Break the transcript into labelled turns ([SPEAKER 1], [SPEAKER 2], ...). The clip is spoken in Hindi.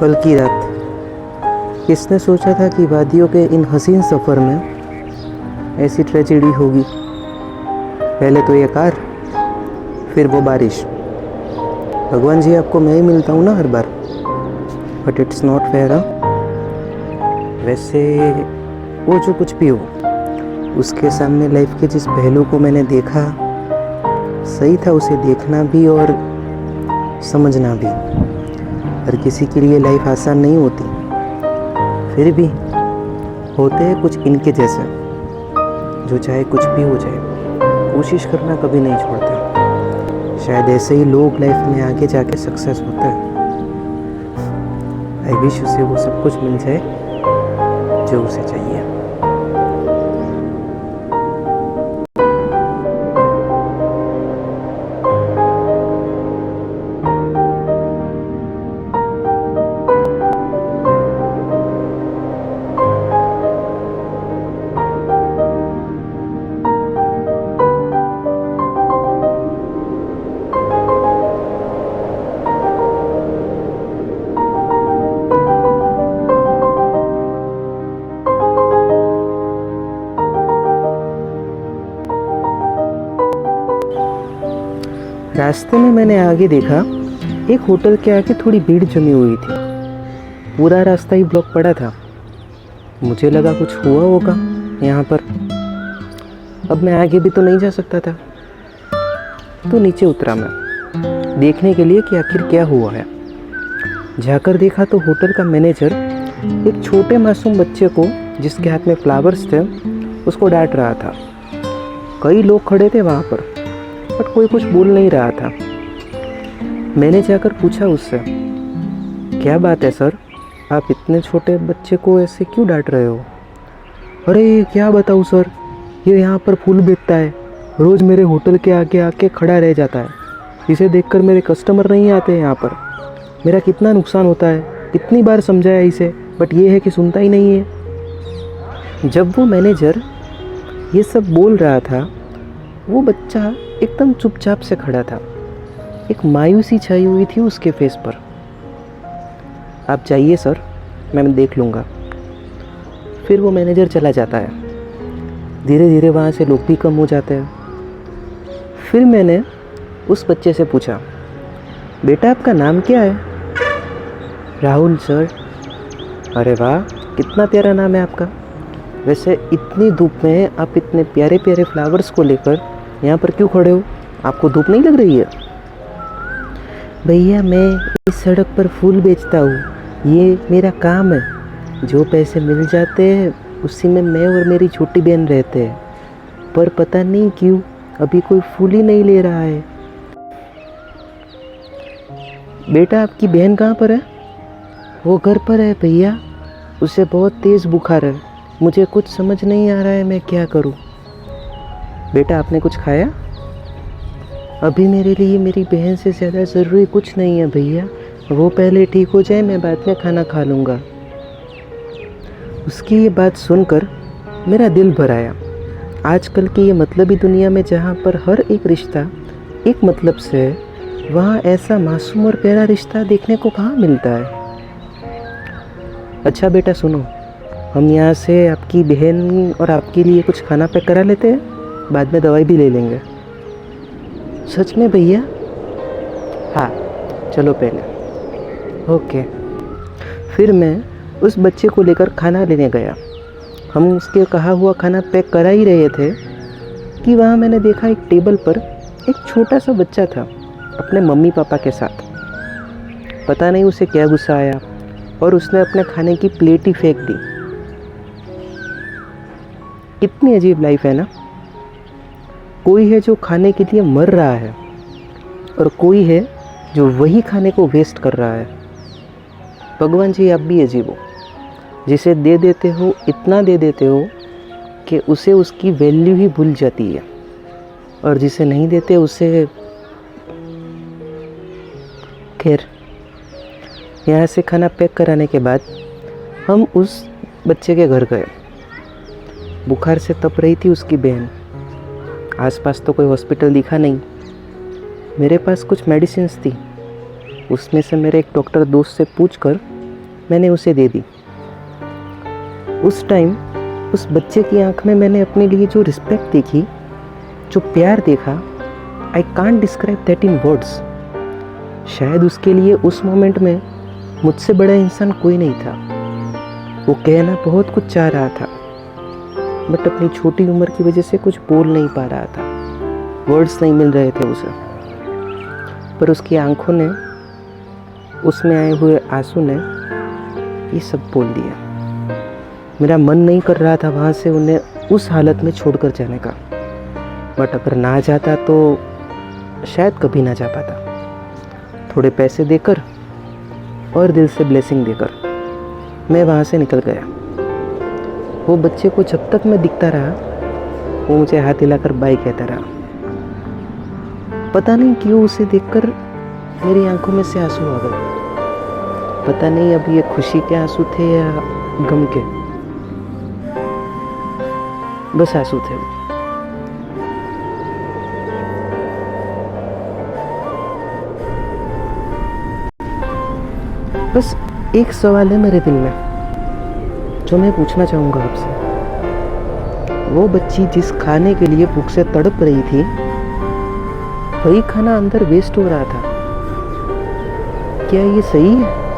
[SPEAKER 1] कल की रात किसने सोचा था कि वादियों के इन हसीन सफ़र में ऐसी ट्रेजेडी होगी। पहले तो ये कार, फिर वो बारिश। भगवान जी, आपको मैं ही मिलता हूँ ना हर बार, बट इट्स नॉट फेयर। वैसे वो जो कुछ भी हो, उसके सामने लाइफ के जिस पहलू को मैंने देखा, सही था उसे देखना भी और समझना भी। हर किसी के लिए लाइफ आसान नहीं होती, फिर भी होते हैं कुछ इनके जैसे जो चाहे कुछ भी हो जाए कोशिश करना कभी नहीं छोड़ते। शायद ऐसे ही लोग लाइफ में आगे जाके सक्सेस होते हैं। आई विश उसे वो सब कुछ मिल जाए जो उसे चाहिए। रास्ते में मैंने आगे देखा, एक होटल के आगे थोड़ी भीड़ जमी हुई थी। पूरा रास्ता ही ब्लॉक पड़ा था। मुझे लगा कुछ हुआ होगा यहाँ पर। अब मैं आगे भी तो नहीं जा सकता था, तो नीचे उतरा मैं देखने के लिए कि आखिर क्या हुआ है। जाकर देखा तो होटल का मैनेजर एक छोटे मासूम बच्चे को, जिसके हाथ में फ्लावर्स थे, उसको डांट रहा था। कई लोग खड़े थे वहाँ पर, बट कोई कुछ बोल नहीं रहा था। मैंने जाकर पूछा उससे, क्या बात है सर, आप इतने छोटे बच्चे को ऐसे क्यों डांट रहे हो? अरे क्या बताऊँ सर, ये यहाँ पर फूल बेचता है, रोज़ मेरे होटल के आगे आके खड़ा रह जाता है। इसे देखकर मेरे कस्टमर नहीं आते यहाँ पर। मेरा कितना नुकसान होता है, कितनी बार समझाया इसे, बट ये है कि सुनता ही नहीं है। जब वो मैनेजर ये सब बोल रहा था, वो बच्चा एकदम चुपचाप से खड़ा था। एक मायूसी छाई हुई थी उसके फेस पर। आप जाइए सर, मैं देख लूँगा। फिर वो मैनेजर चला जाता है। धीरे धीरे वहाँ से लोग भी कम हो जाते हैं। फिर मैंने उस बच्चे से पूछा, बेटा आपका नाम क्या है? राहुल सर। अरे वाह, कितना प्यारा नाम है आपका। वैसे इतनी धूप में आप इतने प्यारे प्यारे फ्लावर्स को लेकर यहाँ पर क्यों खड़े हो? आपको धूप नहीं लग रही है? भैया, मैं इस सड़क पर फूल बेचता हूँ, ये मेरा काम है। जो पैसे मिल जाते हैं उसी में मैं और मेरी छोटी बहन रहते हैं, पर पता नहीं क्यों अभी कोई फूल ही नहीं ले रहा है। बेटा, आपकी बहन कहाँ पर है? वो घर पर है भैया, उसे बहुत तेज़ बुखार है। मुझे कुछ समझ नहीं आ रहा है मैं क्या करूँ। बेटा, आपने कुछ खाया? अभी मेरे लिए मेरी बहन से ज़्यादा ज़रूरी कुछ नहीं है भैया। वो पहले ठीक हो जाए, मैं बाद में खाना खा लूँगा। उसकी ये बात सुनकर मेरा दिल भर आया। आजकल की ये मतलबी दुनिया में, जहाँ पर हर एक रिश्ता एक मतलब से है, वहाँ ऐसा मासूम और प्यारा रिश्ता देखने को कहाँ मिलता है। अच्छा बेटा सुनो, हम यहाँ से आपकी बहन और आपके लिए कुछ खाना पैक करा लेते हैं, बाद में दवाई भी ले लेंगे। सच में भैया? हाँ, चलो पहले। ओके। फिर मैं उस बच्चे को लेकर खाना लेने गया। हम उसके कहा हुआ खाना पैक करा ही रहे थे कि वहाँ मैंने देखा एक टेबल पर एक छोटा सा बच्चा था अपने मम्मी पापा के साथ। पता नहीं उसे क्या गुस्सा आया और उसने अपने खाने की प्लेट ही फेंक दी। कितनी अजीब लाइफ है ना। कोई है जो खाने के लिए मर रहा है और कोई है जो वही खाने को वेस्ट कर रहा है। भगवान जी, आप भी अजीब हो। जिसे दे देते हो, इतना दे देते हो कि उसे उसकी वैल्यू ही भूल जाती है, और जिसे नहीं देते उसे। खैर, यहाँ से खाना पैक कराने के बाद हम उस बच्चे के घर गए। बुखार से तप रही थी उसकी बहन। आसपास तो कोई हॉस्पिटल दिखा नहीं। मेरे पास कुछ मेडिसिन्स थी, उसमें से मेरे एक डॉक्टर दोस्त से पूछकर मैंने उसे दे दी। उस टाइम उस बच्चे की आंख में मैंने अपने लिए जो रिस्पेक्ट देखी, जो प्यार देखा, I can't describe that in words. शायद उसके लिए उस मोमेंट में मुझसे बड़ा इंसान कोई नहीं था। वो कहना बहुत कुछ चाह रहा था, बट अपनी छोटी उम्र की वजह से कुछ बोल नहीं पा रहा था। वर्ड्स नहीं मिल रहे थे उसे। पर उसकी आंखों ने, उसमें आए हुए आंसू ने ये सब बोल दिया। मेरा मन नहीं कर रहा था वहाँ से उन्हें उस हालत में छोड़कर जाने का, बट अगर ना जाता तो शायद कभी ना जा पाता। थोड़े पैसे देकर और दिल से ब्लेसिंग देकर मैं वहाँ से निकल गया। वो बच्चे को जब तक मैं दिखता रहा, वो मुझे हाथ हिलाकर बाय कहता रहा। पता नहीं क्यों उसे देखकर मेरी आंखों में से आंसू आ गए। पता नहीं अब ये खुशी के आंसू थे या गम के, बस आंसू थे। बस एक सवाल है मेरे दिल में जो मैं पूछना चाहूँगा आपसे। वो बच्ची जिस खाने के लिए भूख से तड़प रही थी, वही खाना अंदर वेस्ट हो रहा था। क्या ये सही है?